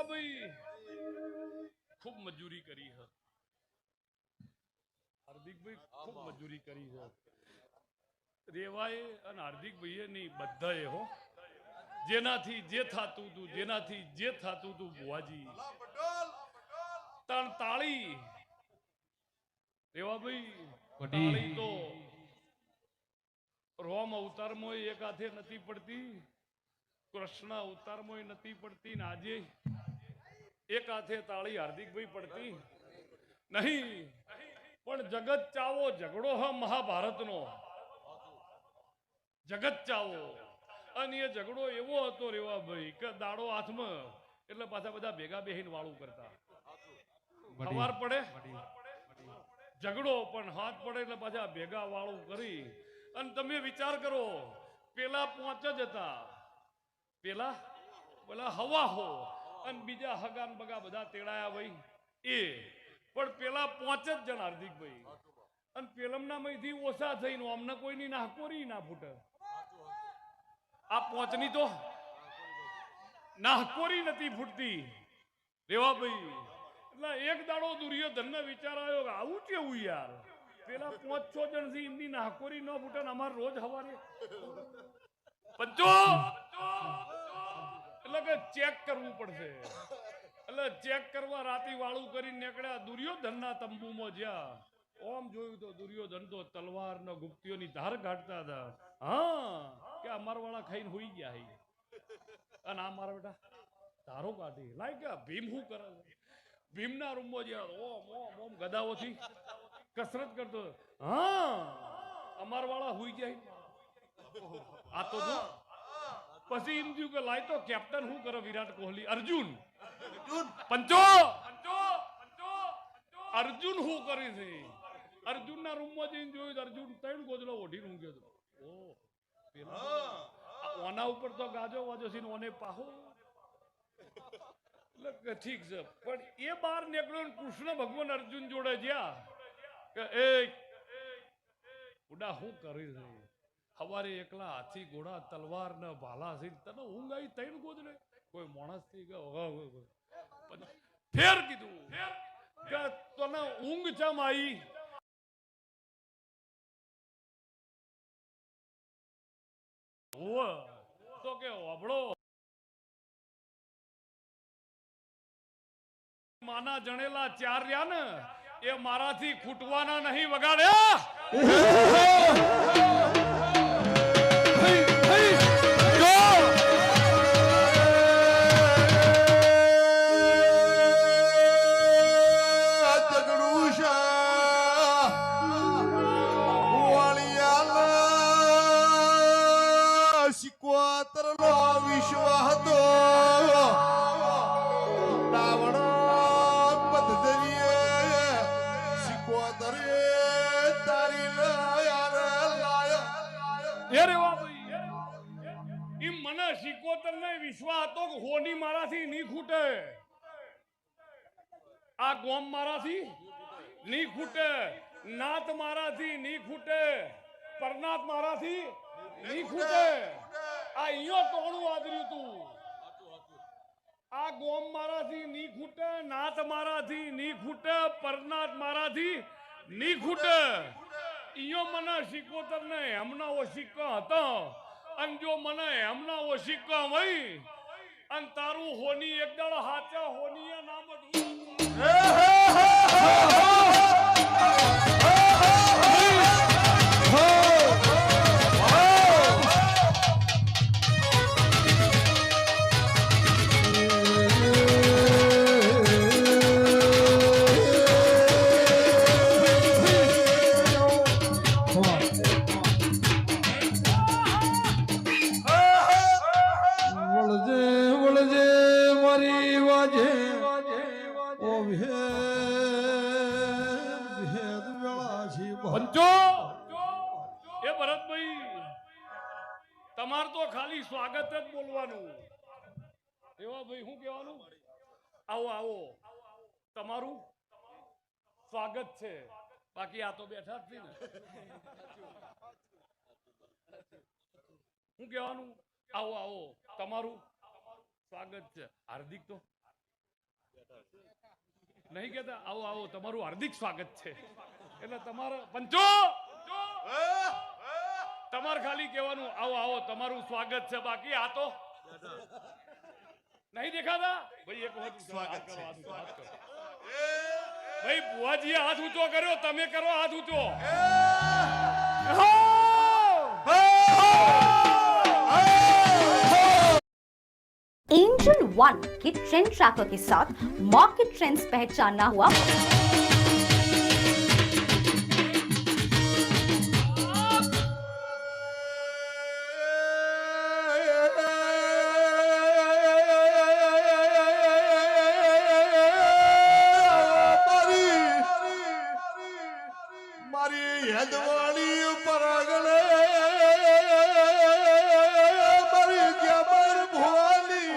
ભાઈ ખૂબ મજૂરી કરી છે હાર્દિકભાઈ, ખૂબ મજૂરી કરી છે રેવાએ અને હાર્દિકભાઈએ નહીં, બધાએ હો, જેનાથી જે થતું હતું, જેનાથી જે થતું હતું ભુવાજી તાળી રેવાભાઈ, તાળી તો રોમ અવતારમાં એક હાથે નથી પડતી, કૃષ્ણ અવતારમાં નથી પડતી, ને આજે એક હાથે તાળી હાર્દિકભાઈ પડતી નહીં. પણ જગત ચાવો ઝઘડો હ મહાભારતનો, જગત ચાવો, અને એ ઝઘડો એવો હતો રેવાભાઈ કે દાડો હાથમાં એટલે પાછા બધા ભેગા બેહીને વાળું કરતા. સવાર પડે ઝઘડો, પણ હાથ પડે એટલે પાછા ભેગા વાળું કરી. અને તમે વિચાર કરો, પેલા 5 જ હતા, પેલા હવા હો, અને બીજા હગાન બગા બધા તેડાયા ભાઈ એ, પણ પેલા 5 જ જણ હાર્દિકભાઈ, અને પેલમના માંથી ઓછા થઈને અમને કોઈની નાહકોરી ના ફૂટે. આ 5 ની તો નાહકોરી નથી ફૂટતી રેવાભાઈ. એટલે એક દાડો દુર્યોધન ને વિચાર આવ્યો કે આવું કેવું યાર, પેલા 5-6 જણ થી એમની નાહકોરી ન ફૂટે, અમારે રોજ હવારે પંચો એટલે કે ચેક કરવું પડશે. એટલે ચેક કરવા રાતી વાળું કરીને નીકળ્યા, દુર્યોધન ના તંબુમાં જ્યાં ઓમ જોયું તો દુર્યોધન તો તલવાર ને ગુપ્તીઓની ધાર કાઢતા હતા. હા, કે અમાર વાળા ખાઈને હોઈ ગયા, અને આ મારા બેટા ધારો કાઢી લાય. ભીમ શું કરે છે? ભીમના રૂમમાં જ્યાં ઓમ ઓમ ઓમ ગદાઓથી કસરત કરતો. હા, અમાર વાળા હોઈ ગયા. આ તો જો પછી એમ થયું કે લાય તો કેપ્ટન શું કરે વિરાટ કોહલી, અર્જુન પંચો અર્જુન શું કરી છે? અર્જુન ના રૂમમાં જઈને જોયું, અર્જુન 3 ગોદડો ઓઢી ઊંઘ્યો હતો. ઓ પેલા ઓના ઉપર તો ગાજો વાજો છે, ઓને પાહો. એટલે ઠીક છે, પણ એ બહાર નીકળ્યો, કૃષ્ણ ભગવાન અર્જુન જોડે જ્યાં કે એ ઉડા શું કરી છે? સવારે એકલા હાથી ઘોડા તલવાર ને ભાલા છે, તને ઊંઘ આવી 3 ગોદડે? કોઈ માણસ થી ફેર કીધું કે તને ઊંઘ ચમ આવી? તો કે વાબળો માના જણેલા 4 રહ્યા ને, એ મારાથી ખૂટવાના નહીં વગાડ્યા. વિશ્વાસ હતો કે હોની મારાથી નહીં ખૂટે, આ ગોમ મારાથી નહીં ખૂટે, નાત મારાથી નહીં ખૂટે, પરનાત મારાથી નહીં ખૂટે. આ અહીંયા ટોણું આદર્યું તું, આ ગોમ મારાથી નહીં ખૂટે, નાત મારાથી નહીં ખૂટે, પરનાત મારાથી નહીં ખૂટે. અહીંયા મને સિકોતર ને એમના ઓ સિક્કા હતા, અને જો મને એમના ઓ સિક્કા હોય, અને તારું હોની એક દાડો હાચા હોની નામ તમાર તો ખાલી સ્વાગત જ બોલવાનું. એવા ભાઈ શું કહેવાનું? આવો આવો, તમારું સ્વાગત છે. બાકી આ તો બેઠા જ ને. શું કહેવાનું? આવો આવો, તમારું સ્વાગત છે. હાર્દિક તો નહીં કેતા આવો આવો તમારું હાર્દિક સ્વાગત છે એટલે તમારે પંચો તમારે ખાલી કહેવાનું આવો આવો તમારું સ્વાગત છે બાકી આ તો નહીં દેખાતા ભાઈ એક વખત સ્વાગત કરો હાથ કરો ભાઈ બુઆજીએ હાથ ઊંચો કર્યો તમે કરો હાથ ઊંચો एंजल वन के ट्रेंड ट्रैकर के साथ मार्केट ट्रेंड्स पहचानना हुआ મારી હેદવાળી ઉપર આગળ મારી જબર ભોલી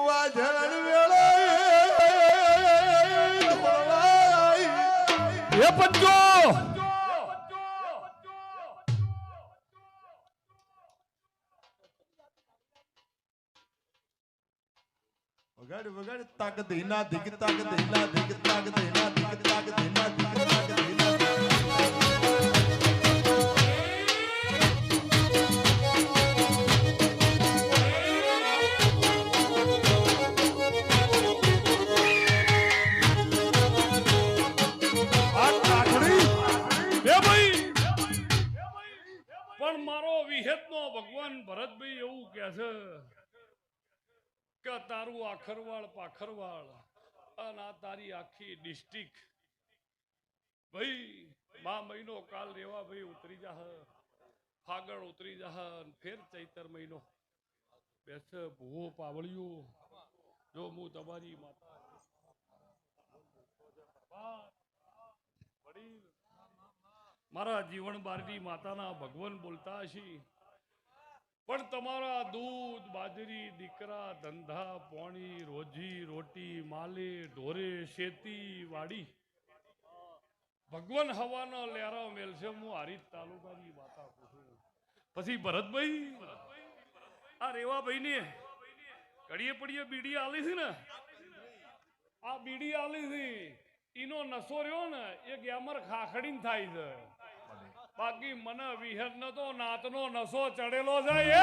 વાજણ વેળાએ એ પંચો વગાડ વગાડ તાક દેના દિક તાક દેના દિક તાક દેના દિક તાક દેના દિક તાક દેના પણ મારો વિહેતનો ભગવાન ભરતભાઈ એવું કહે છે કે તારું આખરવાળ પાખરવાળ અને આ તારી આખી ડિસ્ટ્રિક્ટ ભાઈ મા મહિનો કાલ રેવા ભાઈ ઉતરી જાહ ફાગણ ઉતરી જાહ ફેર ચૈતર મહિનો બેસ ભૂવો પાવળિયો જો હું તમારી માતા વડીલ મારા જીવન બારની માતાના ભગવાન બોલતા હશે પણ તમારા દૂધ બાજરી દીકરા ધંધા પોણી રોજી રોટી માલે ઢોરે શેતી વાડી ભગવાન હવાનો લેરા મેલશે હું હારીજ તાલુકાની માતા પૂછું પછી ભરતભાઈ આ રેવાભાઈ ને ઘડીએ પડીએ બીડી આલી છે ને આ બીડી આલી છે ઈનો નશો રહ્યો ને એ ગેમર ખાખડીને થાય છે બાકી મને વિહેર ન તો નાતનો નશો ચડેલો છે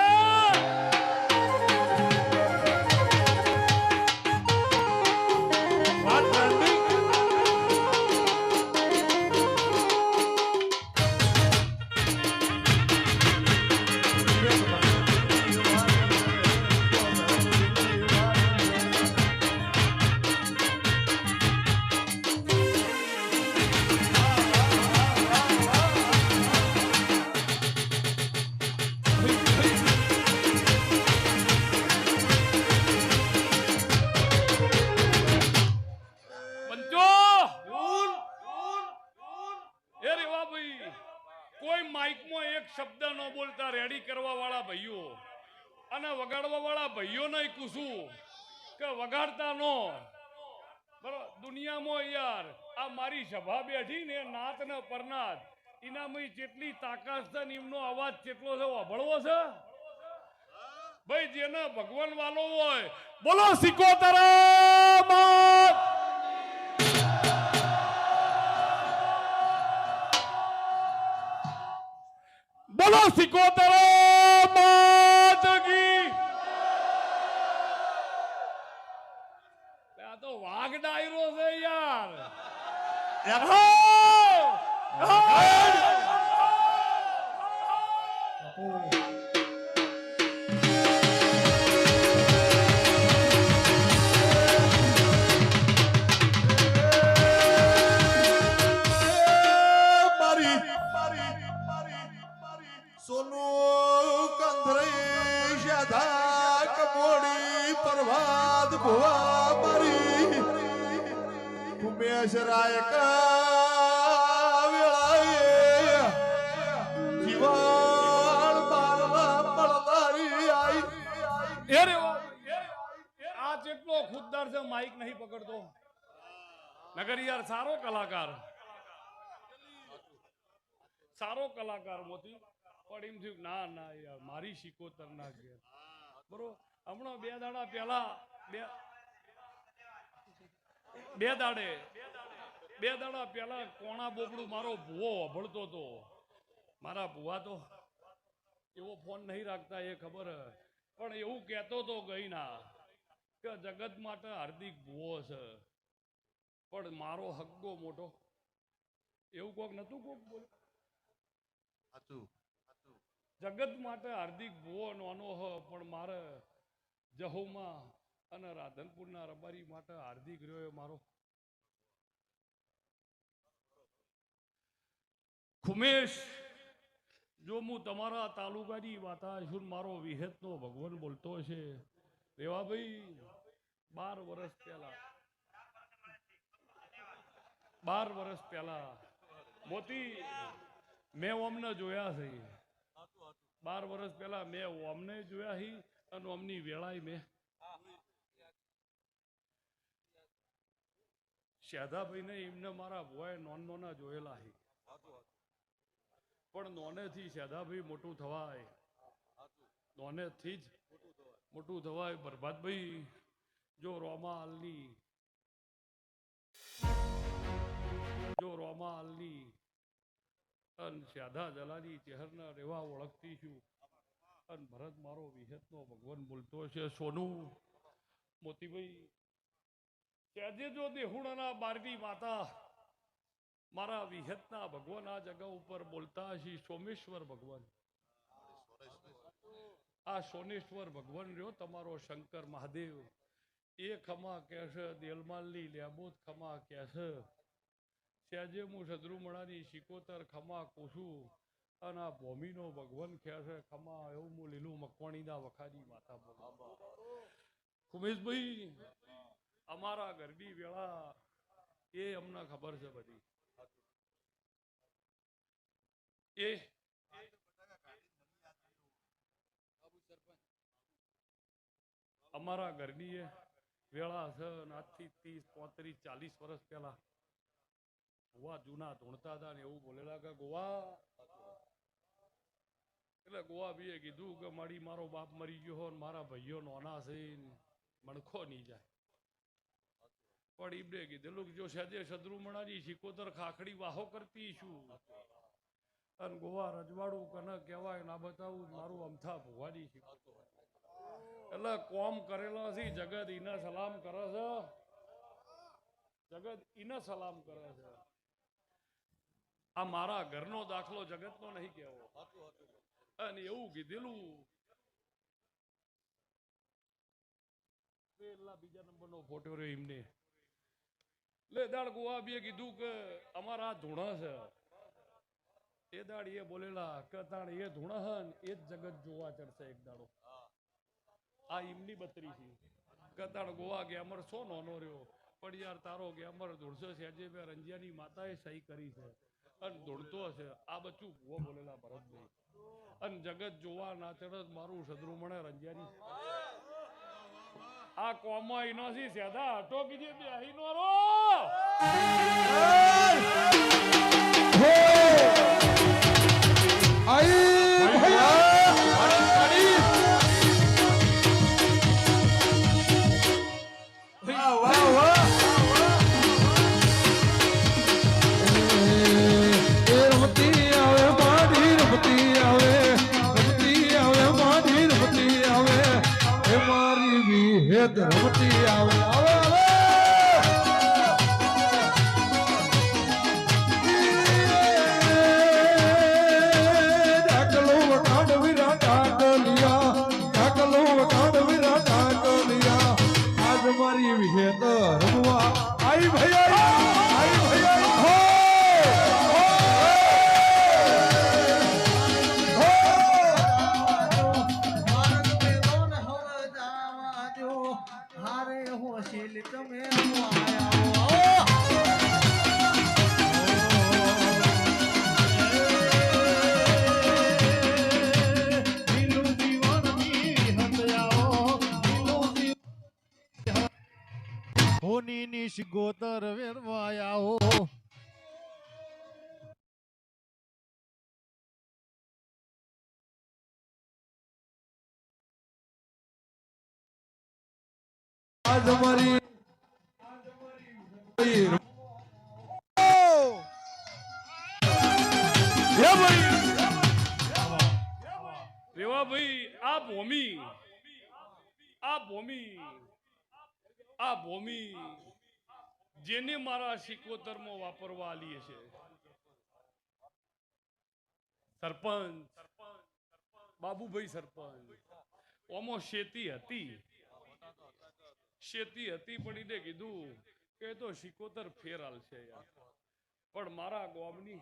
કોઈ માઇકમાં એક શબ્દ ન બોલતા રેડી કરવા વાળા ભાઈઓ અને વગાડવા વાળા ભાઈઓ ને પૂછું કે વગાડતા નો બરાબર દુનિયામાં યાર આ મારી સભા બેઠી ને નાત ને પરનાત એનામાં જેટલી તાકાત છે ને એમનો અવાજ કેટલો છે અભળવો છે ભાઈ જેને ભગવાન વાલો હોય બોલો સિકોતરા માત બોલો સિકોતરા માત કી આ તો વાઘ ડાયરો છે યાર સોનું કંધરી શાધા કમોડી પરવાદ ભુવા મારી ઉમેશ રાય કા વેળાએ જીવાળ મારવા મળદારી આઈ એ રે આ જેટલો ખુદદાર છે માઈક નહીં પકડતો નગર યાર સારો કલાકાર મોતી પણ એમ થયું ના ના યાર મારી શિકોતર ના ઘેર બરોબર હમણાં 2 દાડા પહેલા બે દાડા પેલા કોણા બોબડું મારો ભૂવો અભળતો હતો. મારા ભૂવા તો એવો ફોન નહીં રાખતા એ ખબર હે. પણ એવું કહેતો તો ગઈ ના કે જગત માટે હાર્દિક ભૂવો છે પણ મારો હગ્ગો મોટો. એવું કોક નતું કોક બોલ. સાચું જગત માટે હાર્દિક ભૂવો નાનો હ પણ મારે જહુમાં અને રાધનપુરના રબારી માટે હાર્દિક રહ્યો એ મારો ખુમેશ. જો હું તમારા તાલુકાની વાત છું, મારો વિહેતનો ભગવાન બોલતો છે. રેવાભાઈ 12 વર્ષ પહેલા મોતી મેં અમને જોયા છે. 12 વર્ષ પહેલા મેં અમને જોયા હી અને અમની વેળાએ મેં શેધાભાઈ ને એમને મારા ભુવાએ નોના જોયેલા હી. પણ નોનેથી શેધાભાઈ મોટું થવાય, નોનેથી જ મોટું થવાય. પ્રભાતભાઈ જો રોમા હાલની અને શ્યાધા જલાની ચહેરના રેવા ઓળખતી છું. અને ભરત મારો વિહેતનો ભગવાન બોલતો છે. સોનું મોતીભાઈ આજે જો દેહુડાના બારની માતા મારા વિહેતના ભગવાન આ જગા ઉપર બોલતા હશે. સોમેશ્વર ભગવાન, આ સોનેશ્વર ભગવાન રહ્યો તમારો શંકર મહાદેવ એ ખમા કહેશે. દેલમાલની લેબોત ખમા કહેશે. સહેજે હું સદરુમણાની શિકોતર ખમા કુશું અને આ ભૂમિનો ભગવાન કહેશે ખમા. એવું હું લીલું મકવાણીના વખાની માતા બોલું. ઉમેશભાઈ અમારા ઘરની વેળા એ અમને ખબર છે બધી. એ અમારા ઘરની એ વેળા છે આજથી 30, 35, 40 વર્ષ પહેલા ગોવા જૂના ધૂણતા હતા ને એવું બોલેલા કે ગોવા એટલે ગોવા ભાઈએ કીધું કે મારો બાપ મરી ગયો હો મારા ભાઈઓ નોના છે મણખો નહીં જાય. પણ ઈબડે કીધેલું જો સજે સદરુમણાની શિકોતર ખાખડી વાહો કરતી છું અને ગોવા રજવાડું કને કહેવાય ના બતાવું મારું અમથા ભુવાની શિકોતર. એટલે કોમ કરેલા છે જગત ઈને સલામ કરે છે. જગત ઈને સલામ કરે છે. આ મારા ઘરનો દાખલો જગતનો નહીં કહેવો. અને એવું કીધેલું બીજા નંબરનો ફોટો રહ્યો એમને લે દાડ ગોવા બે કીધું કે અમારા ધૂણા છે. એ દાડ એ બોલેલા કે તાણ એ ધૂણા હે ને એ જ જગત જોવા ચડશે એક દાડો. આ એમની બત્રી છે કે તાણ ગોવા કે અમર સો નોનો રહ્યો પણ યાર તારો કે અમર ધૂળસો સહેજે બે રંજિયાની માતાએ સહી કરી છે અને ધૂળતો છે. આ બચ્ચું ભૂવો બોલેલા ભરતભાઈ. અને જગત જોવા ના ચડત મારું સદરુમણે રંજિયાની આ કોમમાં ઇનોસી સેધા હટો કીધી બેહી નો રો રમતી આવે ડાકલો વખાણ વિરા ડાકલિયા આજ મારી વિહેત રમવા આઈ ભૈયા હોની શિગોતર વેરવાયા આજ મારી રેવાભાઈ આ ભૂમિ જેને મારા શિકોતરમાં વાપરવા આલીએ છે સરપંચ બાબુભાઈ સરપંચ ઓમો શેતી હતી પડી દે કીધું કે તો શિકોતર ફેર આલશે યાર પણ મારા ગામની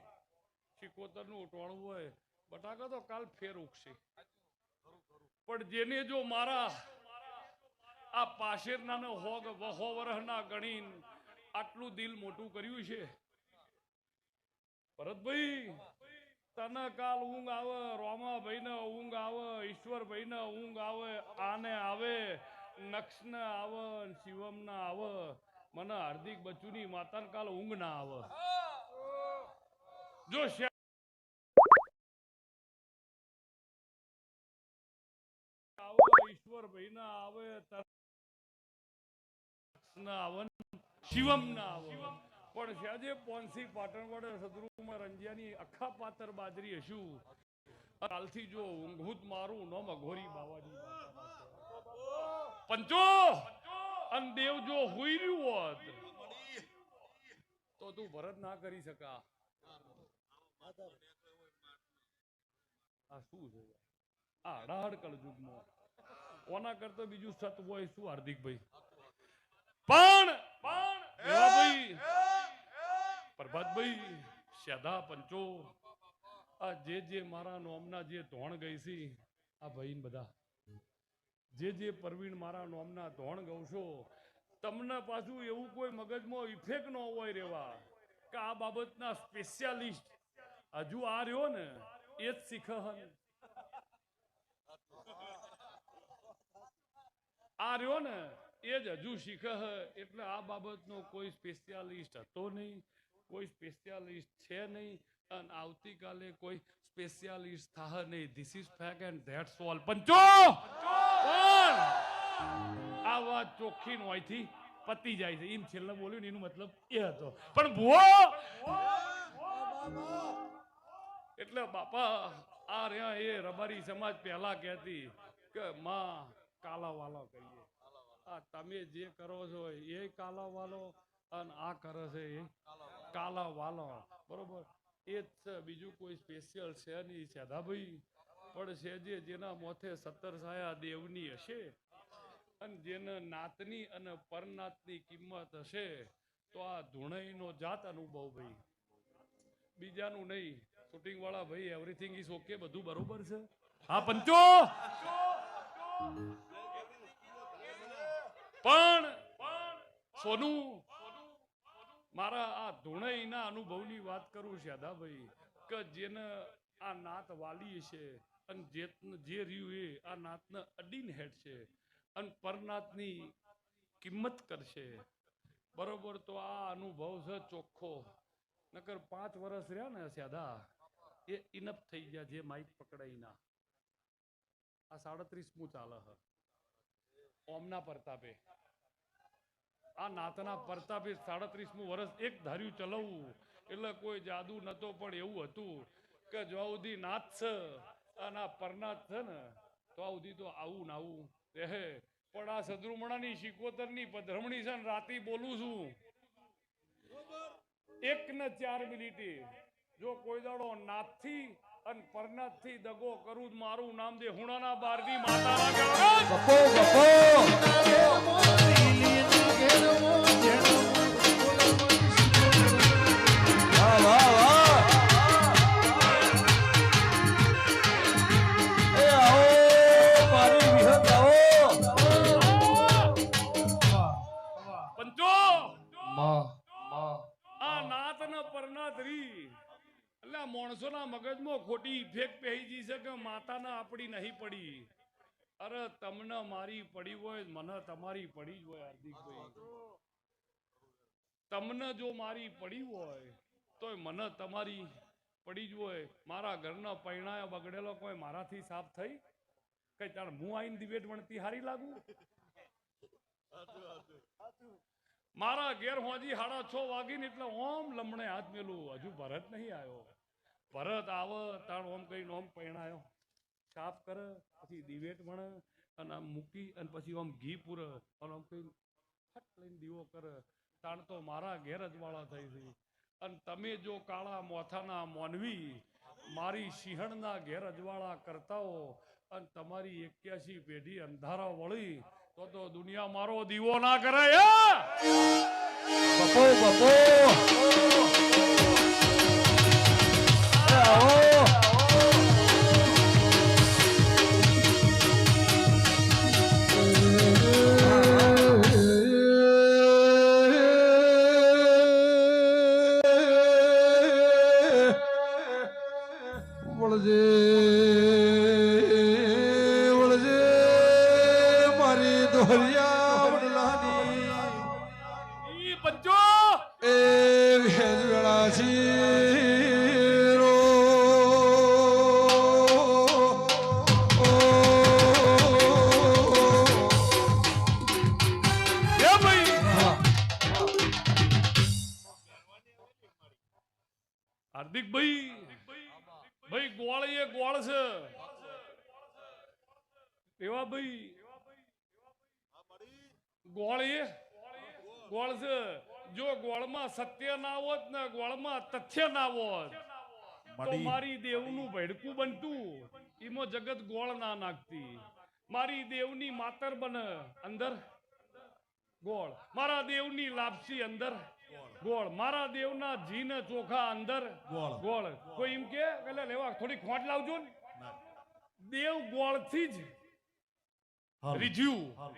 શિકોતર નું ઉટવાણું હોય બટાકા તો કાલ ફેર ઉગશે પણ જેને જો મારા આ પાશેરના હોગ વહો વરહના ગણીન આટલું દિલ મોટું કર્યું છે ભરતભાઈ તને કાલ ઊંઘ આવે રોમાભાઈ ને ઊંઘ આવે ઈશ્વરભાઈ ને ઊંઘ આવે આને આવે નક્ષ ને આવે શિવમ ના આવે મને હાર્દિક બચ્ચુની માતાને કાલ ઊંઘ ના આવે જો ઈશ્વરભાઈ ના આવે શિવમ ના આવે પણ સાજે પોનસી પાટણ વડે સદરૂમાં રંજિયાની અખા પાતર બાજરી હશું કાલથી જો ઊંઘુત મારું નો મઘોરી બાવાજી પંચો અન દેવ જો હુઈ રહ્યું હોત તો તું ભરત ના કરી શકા આ શું છે આ અડાહડ કળજુગમાં ઓના કરતા બીજું સત હોય શું હાર્દિકભાઈ પણ પ્રભાતભાઈ શ્યાદા પંચો આ જે મારા નોમના જે ધોણ ગઈ છે આ ભાઈ બધા જે પરવીણ મારા નોમના ધોણ ગઉ છો તમને પાછું એવું કોઈ મગજમાં ઇફેક્ટ ન હોય રેવા કે આ બાબતના સ્પેશિયાલિસ્ટ હજુ આ રહ્યો ને એ જ શીખ આ રહ્યો ને એ જ હજુ શીખ એટલે આ બાબતનો કોઈ સ્પેશિયાલિસ્ટ હતો નહીં કોઈ સ્પેશિયાલિસ્ટ છે નહીં અને આવતીકાલે કોઈ સ્પેશિયાલિસ્ટ થાહ નહીં this is fact and that's all પંચો આ વાત ચોખ્ખી નોયથી પતી જાય છે એમ છેલ્લે બોલ્યું ને એનો મતલબ એ હતો પણ ભુવો એટલે બાપા આ રહ્યા એ રબારી સમાજ પહેલા કહેતી કે માં કાલા વાલો કહીએ આ તમે જે કરો છો એ કાલા વાલો અને આ કરે છે એ કાલા વાલો બરોબર એ જ છે બીજું કોઈ સ્પેશિયલ છે નહીં સાદાભાઈ પણ છે જેના મોથે 17 સાયા દેવની હશે અને જેને નાતની અને પરનાતની કિંમત હશે તો આ ધૂણઈનો જાત અનુભવ ભાઈ બીજાનું નહીં શૂટિંગ વાળા ભાઈ એવરીથિંગ ઇઝ ઓકે બધું બરોબર છે હા પંચો પણ સોનું મારા આ ધૂણઈના અનુભવની વાત કરું શાદાભાઈ કે જેને આ નાત વાલી છે અને જે રહ્યું એ આ નાતને અડીને હેડ છે અને પરનાતની કિંમત કરશે બરોબર તો આ અનુભવ છે ચોખ્ખો નકર 5 વર્ષ રહ્યા ને શાદા એ ઇનફ થઈ ગયા જે માઇક પકડાઈના આ 37મું ચાલે હ ઓમના પ્રતાપે આ નાતના પ્રતાપે 37મું વર્ષ એક ધાર્યું ચલાવવું એટલે કોઈ જાદુ નતો પણ એવું હતું કે જો સુધી નાત છે અને આ પરનાત છે ને તો આ સુધી તો આવું ને આવું રહે પણ આ સદરૂમણાની શિકોતરની પધરમણી છે ને રાતી બોલું છું 1 ને 4 મિનિટે જો કોઈ દાડો નાથથી અને પરનાથથી દગો કરું મારું નામ દે હુણાના બારની માતા પંચો આ નાત ને પરનાથ રી એટલે માણસોના મગજમાં ખોટી ઇફેક્ટ પહેરી છે કે માતાના આપણી નહીં પડી અરે તમને મારી પડી હોય મને તમારી પડી જ હોય હાર્દિકભાઈ તમને જો મારી પડી હોય તો મને તમારી પડી જ હોય મારા ઘરના પૈણાયા બગડેલો કોઈ મારાથી સાફ થઈ કઈ તાર હું આઈને દિવેટ વણતી હારી લાગુ મારા ઘેર હોજી 6:30 વાગીને એટલે ઓમ લમણે હાથ મેલું, હજુ ભરત નહીં આવ્યો. ભરત આવ તાણ ઓમ કહીને ઓમ પૈણાયો, સાફ કરે, પછી દિવેટ વણે અને આમ મૂકી અને પછી આમ ઘી પૂરે અને આમ કહીને ફટ લઈને દીવો કરે. તાણ તો મારા ઘેર જ વાળા થઈ છે. અને તમે જો કાળા મોથાના મોનવી મારી સિંહણના ઘેર અજવાળા કરતા હો અને તમારી 81 પેઢી અંધારા વળી તો દુનિયા મારો દીવો ના કરે. બપો બપો આવો વળજે વળજે મારી દોહરિયા વડલાની ઈ બચ્ચો એ ભેજ વેળા રો એ ભાઈ હાર્દિક ભાઈ ભાઈ ગોળ એ ગોળ છે. એવા ભાઈ ગોળ એ ગોળ છે. જો ગોળમાં સત્ય ના હોત ને ગોળમાં તથ્ય ના હોત તો મારી દેવનું ભેડકું બનતું. એમાં જગત ગોળ ના નાખતી. મારી દેવની માતર બને અંદર ગોળ, મારા દેવની લાપસી અંદર ગોળ, મારા દેવના જીને ચોખા અંદર ગોળ. કોઈ એમ કે લેવા થોડી ખોટ લાવજો ને, દેવ ગોળથી જ રીઝ્યું.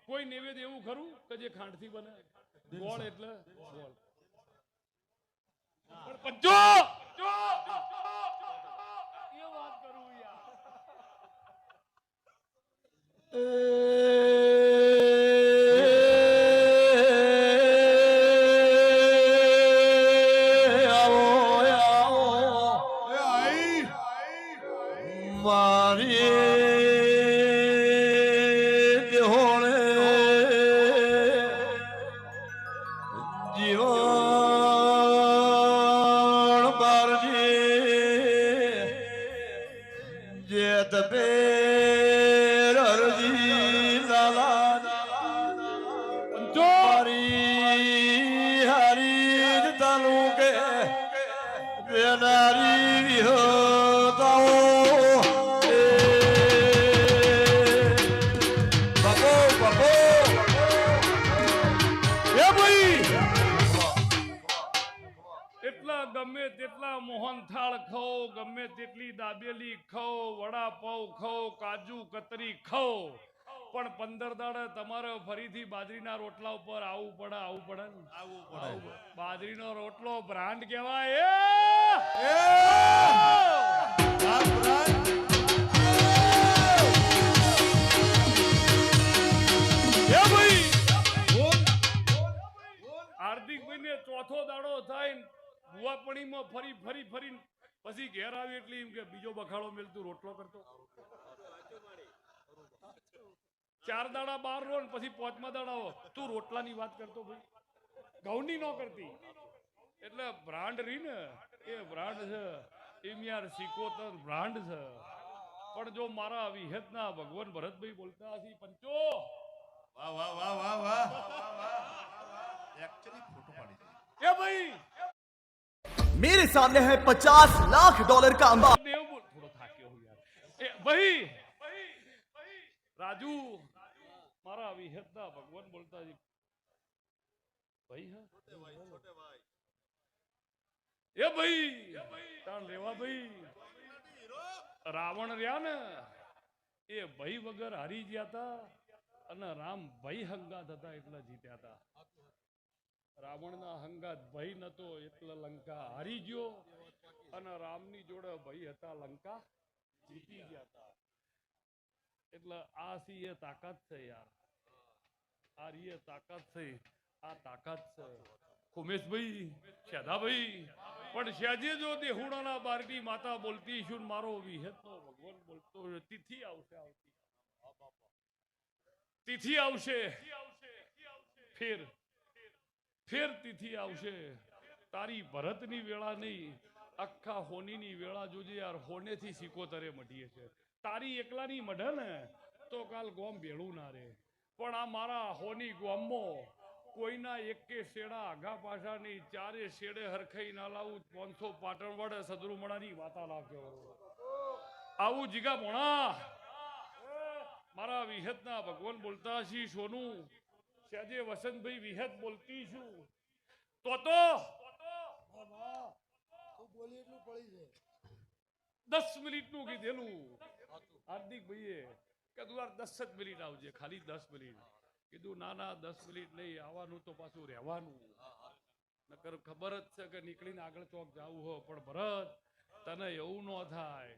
કોઈ નૈવેદ્ય એવું ખરું કે જે ખાંડથી બને? ગોળ એટલે ગોળ. પણ પંચો એ વાત કરું યાર. ગમે તેટલા મોહનથાળ ખાઓ, ગમે તેટલી દાબેલી ખાઓ, વડાપાવ ખાઓ, કાજુ કતરી ખાઓ, પણ 15 દાડે તમારે ફરીથી બાજરીના રોટલા ઉપર આવવું પડે. બાજરીનો રોટલો બ્રાન્ડ કહેવાય. હાર્દિકભાઈ ને ચોથો દાડો થાય ભુવાપણીમાં ફરી પછી ઘેર આવી એટલે એમ કે બીજો બખાડો મેલતું રોટલો કરતો. 4 દાડા બહાર રહો ને પછી 5મા દાડા તું રોટલાની વાત કરતો ભાઈ, ઘઉંની ન કરતી. એટલે બ્રાન્ડ રહી ને એ બ્રાન્ડ છે. એમ યાર સિકોતર બ્રાન્ડ છે. પણ જો મારા વિહેતના ભગવાન ભરતભાઈ બોલતા હશે પંચો વાહ વાહ વાહ વાહ વાહ एक्चुअली फोटो पाड़ी ए भाई मेरे सामने है 50 लाख डॉलर का अंबार। देव बोल थोड़ा थाक्यो हो यार. ए भाई राजू मारा विहेतना भगवान बोलता जी भाई है छोटे भाई ए भाई ताण लेवा भाई रावण રહ્યા ને એ ભાઈ વગર હારી ગયા હતા અને રામ ભાઈ હંગાત હતા એટલે જીત્યા હતા. રાવણના હંગાત ભાઈ નતો એટલે લંકા હારી ગયો અને રામની જોડે ભાઈ હતા લંકા જીતી ગયા હતા. એટલે આ સી એ તાકાત છે યાર. આ રીએ તાકાત છે. આ તાકાત છે ઉમેશભાઈ શાદાભાઈ. પણ શાજે જો દેહુડાના બારડી માતા બોલતી છું મારો વિહેતનો ભગવાન બોલતો તિથિ આવશે તિથિ આવશે ફેર ફેર તિથિ આવશે તારી ભરતની વેળા નહીં આખા હોનીની વેળા જોજે યાર હોનેથી સિકોતરે મઢીએ છે તારી એકલાની મઢે ને તો કાલ ગોમ ભેળું ના રે પણ આ મારા હોની ગોમમાં કોઈના એકે શેડા આઘા પાછા નહીં ચારે શેડે હરખાઈ ના લાવું 500 પાટણ વડે સદરુમણાની વાતા લાગ્યો આવું જીગા ભોણા મારા વિહતના ભગવાન બોલતા છી સોનું સેજે વસંતભાઈ વિહત બોલતી છું તો 10 મિનિટનું કીધેલું હાર્દિકભાઈએ કે તું યાર 10 જ મિનિટ આવજે ખાલી 10 મિનિટ કીધું ના 10 મિનિટ નહીં આવવાનું તો પાછું રહેવાનું નકર ખબર જ છે કે નીકળીને આગળ ચોક જવું હો પણ ભરત તને એવું ન થાય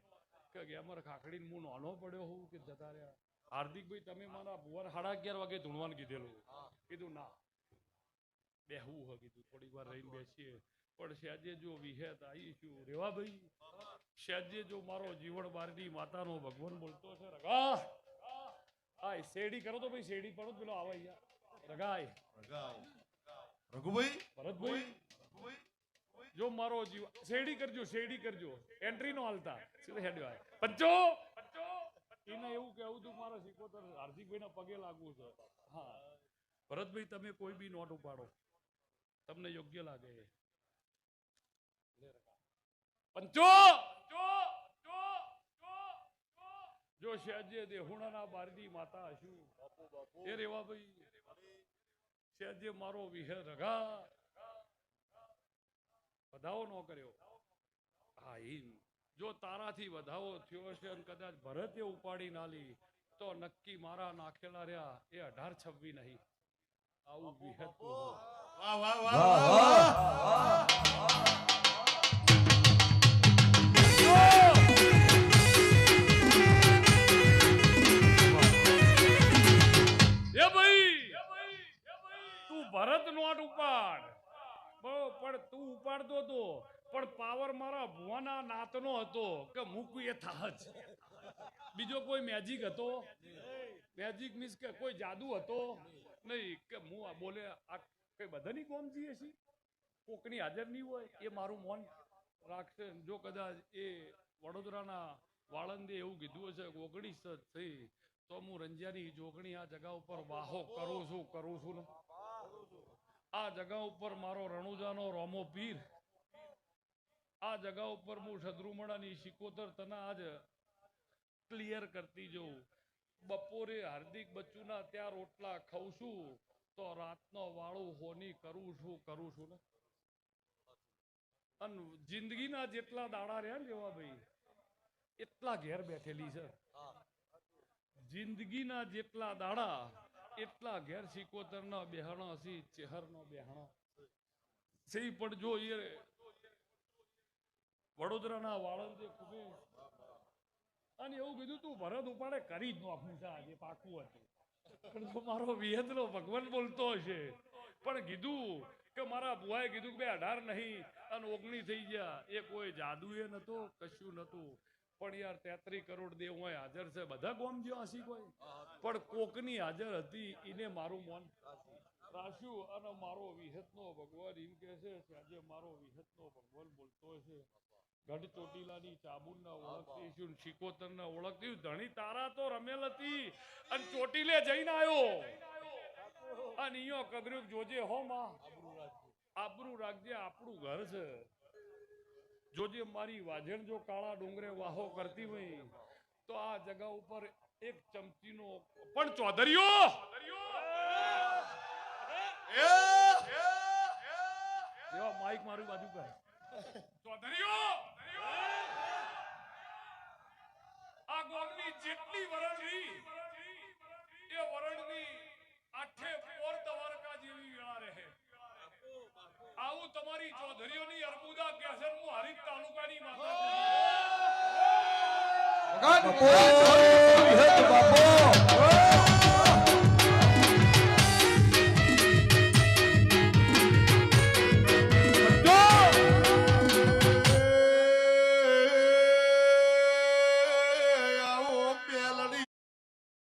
કે ગેમર ખાખડીને હું નાનો પડ્યો હોઉં કે જતા રહ્યા હાર્દિકભાઈ તમે મારા ભુવર 11:30 વાગે ધૂણવાનું કીધેલું કીધું ના બેહવું હો કીધું થોડી વાર રહીને બેસીએ પણ સેજે જો વિહેત આવીશું રેવા ભાઈ સેજે જો મારો જીવન બારની માતાનો ભગવાન બોલતો છે રગા આય શેરડી કરો તો ભાઈ શેરડી પડો પેલો આવે અહીંયા રગાય રઘુભાઈ ભરતભાઈ જો મારો જીવ શેરડી કરજો એન્ટ્રી નો હાલતા સીધે હેડ્યો આય પંચો એને એવું કેવું તું મારા સિકોતર હાર્દિકભાઈ ના પગે લાગવું છે હા ભરતભાઈ તમે કોઈ બી નોટ ઉપાડો તમને યોગ્ય લાગે પંચો જો શેજે દેહુણાના બારડી માતા હશું એ રેવા ભાઈ શેજે મારો વિહે રગા વધાવો ન કર્યો હા જો તારાથી વધાવો થયો છે અને કદાચ ભરતે ઉપાડી ના લી તો નક્કી મારા નાખેલા રહ્યા એ 18-26 નહીં આવું વિહત વાહ વાહ વાહ ભરત નોટ ઉપાડ પણ તું ઉપાડતો હતો પણ પાવર મારા ભુવાના નાતનો હતો કે મૂકું એ થાજ બીજો કોઈ મેજિક હતો મેજિક મીન્સ કે કોઈ જાદુ હતો નહીં કે હું આ બોલે આ કઈ બધાની કોમ જઈએ છીએ કોકની હાજર નહીં હોય એ મારું મન રાખશે જો કદાચ એ વડોદરાના વાળંદે એવું કીધું હશે 19 થઈ તો હું રંજિયાની જોગણી આ જગા ઉપર વાહો કરું છું ને આ જગા ઉપર મારો રણુજાનો રોમો પીર આ જગા ઉપર હું સદરુમણાની સિકોતર તને આજ ક્લિયર કરતી જઉં બપોરે હાર્દિક બચ્ચુના ત્યાં રોટલા ખાઉં છું તો રાતનો વાળું હોની કરું છું ને અને જિંદગીના જેટલા દાડા રહ્યા ને એવા ભાઈ એટલા ઘેર બેઠેલી છે જિંદગીના જેટલા દાડા એટલા ઘેર સિકોતર ના બેહણો હસી ચેહર નો બેહણો સહી પણ જો એ વડોદરાના વાળંદે ખૂબ અને એવું કીધું તું ભરત ઉપાડે કરી જ નાખું છે આજે પાકું હતું પણ મારો વિહતનો ભગવાન બોલતો હશે પણ કીધું કે મારા બુઆએ કીધું કે 18 નહીં અને 19 થઈ ગયા એ કોઈ જાદુ એ નતો કશું નતું પણ યાર 33 કરોડ દેવ હોય હાજર છે બધા ગોમ જ્યાં હસી કોઈ પણ કોકની હાજર હતી એને મારું મન રાખ્યું અને મારો વિહતનો ભગવાન એમ કે છે આજે મારો વિહતનો ભગવાન બોલતો છે ગઢ ચોટીલાની ચાબુના ઓળખતી છું સિકોતરના ઓળખતી ધણી તારા તો રમેલ હતી અને ચોટીલે જઈને આવ્યો અને ઈયો કગરુક જોજે હો માં આબરૂ રાખજે આપણું ઘર છે જોજે મારી વાજણ જો કાળા ડુંગરે વાહો કરતી હોય તો આ જગા ઉપર એક ચમચીનો પણ ચૌધરીઓ એવા માઈક મારું બાજુ કર ચૌધરીઓ આ ગોમની જેટલી વરણની એ વરણની આઠે પોર દ્વારકા જેવી વેળા રહે આવું તમારી ચૌધરીઓની અર્બુદા કેસર હું હરીફ તાલુકાની માતા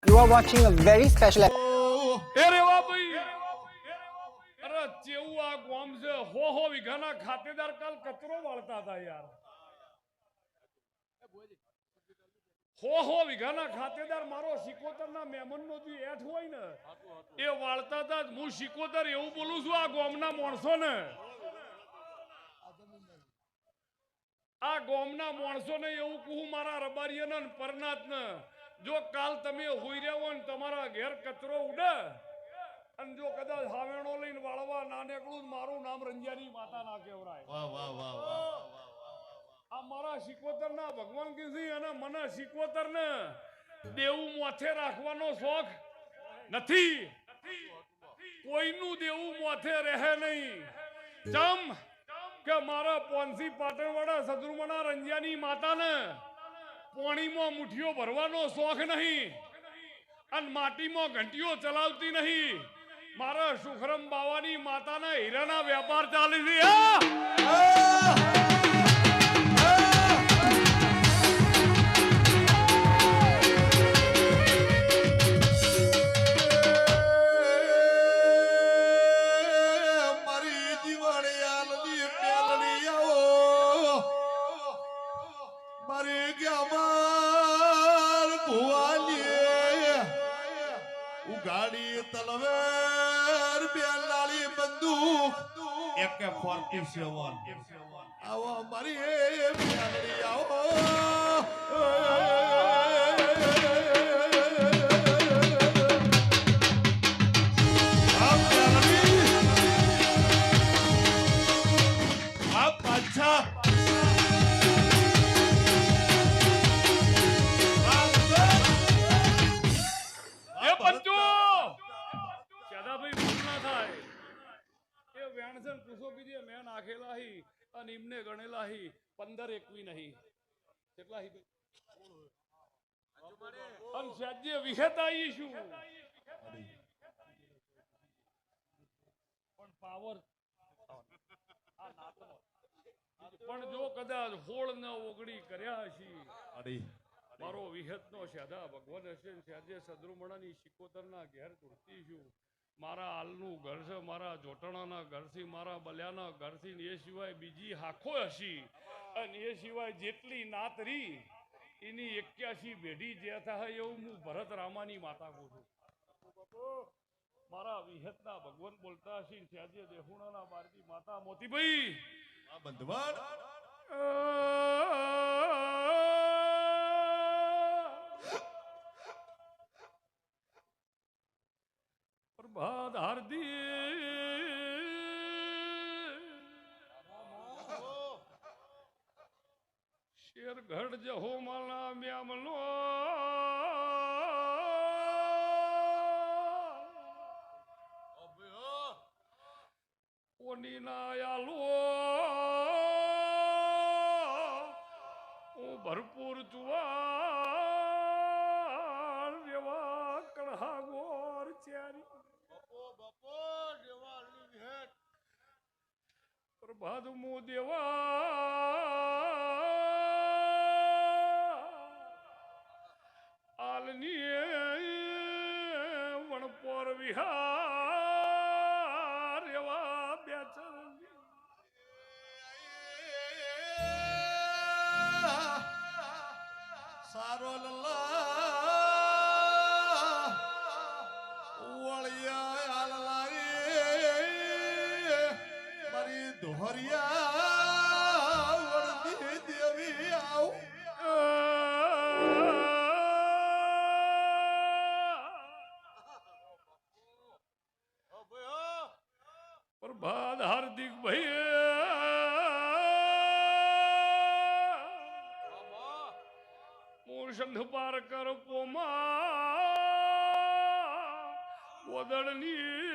You are watching a very special એ રેવા ભાઈ અરે અરે ચેવું આ ગોમ છે હો વીઘાના ખાતેદાર કાલ કચરો વાળતા હતા યાર હો વીઘાના ખાતેદાર મારો સિકોતરના મહેમાનનો જે એઠ હોય ને એ વાળતા હતા હું સિકોતર એવું બોલું છું આ ગોમના માણસોને એવું કહું મારા રબારીયાને ને પરનાથને જો કાલ તમે હોઈ રહ્યા હોય ને તમારા ઘેર કચરો ઉડે અને જો કદાચ હાવેણો લઈને વાળવા ના નીકળું મારું નામ રંજાની માતા ના કહેવરાય વાહ વાહ વાહ વાહ આ મારા સિકોતર ના ભગવાન કીધી અને મને સિકોતર ને દેવું માથે રાખવાનો શોખ નથી કોઈનું દેવું માથે રહે નહીં જમ કે મારા પોનસી પાટણવાળા સદરુમણા રંજાની માતાને પોણીમાં મુઠ્ઠીઓ ભરવાનો શોખ નહીં અને માટીમાં ઘંટીઓ ચલાવતી નહીં મારા સુખરમ બાવાની માતાના હીરાના વેપાર ચાલે છે મારી જીવણી આલની પેલની આવો મારી ગ્યામાર ભુવાની ઉગાડી તલવાર બેલાળી બંદૂક AK-47 આવો મારી પેલની આવો એ પંચો શાદાભાઈ ભૂલ ના થાય એ વેણસન પૂછો કીધી મેં નાખેલા હી અને એમને ગણેલા હી 15-21 નહીં કેટલા હી અને સાજ્ય વિહેતા ઈ શું પણ પાવર પણ જો કદાચ હોળ ન ઓગળી કર્યા હશી મારો વિહતનો શાદા ભગવાન હશે સાજે સદરુમણાની સિકોતરના ઘેર તૂટતી છું મારા હાલનું ઘર છે મારા જોટણાના ઘરથી મારા બલ્યાના ઘરથી એ સિવાય બીજી હાખો હશી અને એ સિવાય જેટલી નાત રી એની 81 પેઢી જે થાય એવું હું ભરત રામાની માતા કહું છું મારા વિહતના ભગવાન બોલતા હશે સાજે દેહુણાના બારથી માતા મોતીભાઈ બંધવાડ પ્રભાત હાર્દી શેર ઘડ જહો માલા મ્યામલો ઓની ના આલો ભરપૂર જુવાર રેવા કણહા ગોર ચારી પ્રભાત મુ દેવા આલની વણપોર વિહાર રેવા બેચર સારો લલ્લા વળિયા આલલા રે મારી દોહરિયા વળદી દેવી આવ પ્રભાત હાર્દિક ભાઈ સંઘ પાર કર પોમા વદળની